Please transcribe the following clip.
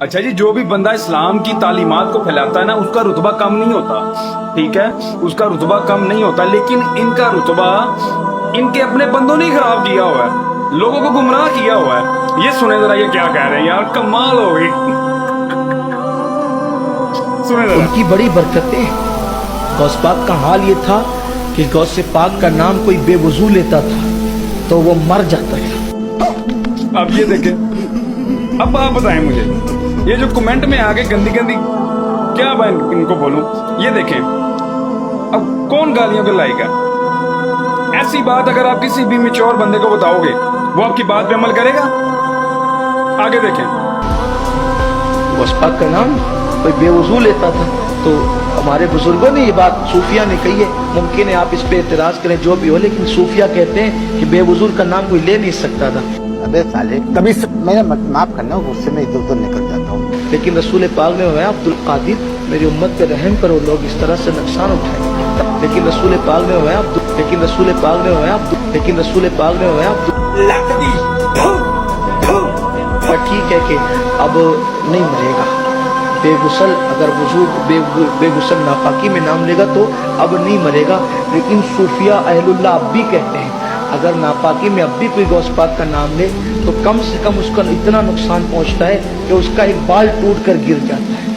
अच्छा जी, जो भी बंदा इस्लाम की तालीमात को फैलाता है ना, उसका रुतबा कम नहीं होता, ठीक है, उसका रुतबा कम नहीं होता, लेकिन इनका रुतबा इनके अपने बंदों ने ही खराब किया हुआ है, लोगों को गुमराह किया हुआ है। ये सुने जरा ये क्या कह रहे हैं यार, कमाल हो गई। सुने जरा। उनकी बड़ी बरकतें हैं। गौस पाक का हाल ये था कि गौस पाक का नाम कोई बेवजू लेता था तो वो मर जाता था। अब ये देखें, अब आप बताएं मुझे, ये जो कमेंट में आगे गंदी गंदी क्या मैं इनको बोलूं, ये देखें, अब कौन गालियों के लायक है? ऐसी बात अगर आप किसी भी मैच्योर बंदे को बताओगे, वो आपकी बात पे अमल करेगा? आगे देखें। गौस पाक का नाम कोई बेवजू लेता था तो हमारे बुजुर्गों ने ये बात सूफिया ने कही है। मुमकिन है आप इस पे एतराज करें जो भी हो, लेकिन सूफिया कहते हैं कि बेवजू का नाम कोई ले नहीं सकता था। अबे साले, कभी मेरा माफ करना, गुस्से में इधर उधर निकल जाता हूँ। लेकिन रसूल पाक ने फरमाया अब्दुल कादिर मेरी उम्मत पे रहम करो, लोग इस तरह से नुकसान उठाए। लेकिन रसूल पाक ने फरमाया लेकिन रसूल पाक ने फरमाया लेकिन रसूल पाक ने फरमाया ठीक है कि अब नहीं मरेगा। बेगुसल अगर बेगुसल नापाकी में नाम लेगा तो अब नहीं मरेगा। लेकिन सूफिया अहलुल्लाह अब भी कहते हैं अगर नापाकी में अब भी कोई गौस पाक का नाम ले तो कम से कम उसका इतना नुकसान पहुंचता है कि उसका एक बाल टूट कर गिर जाता है।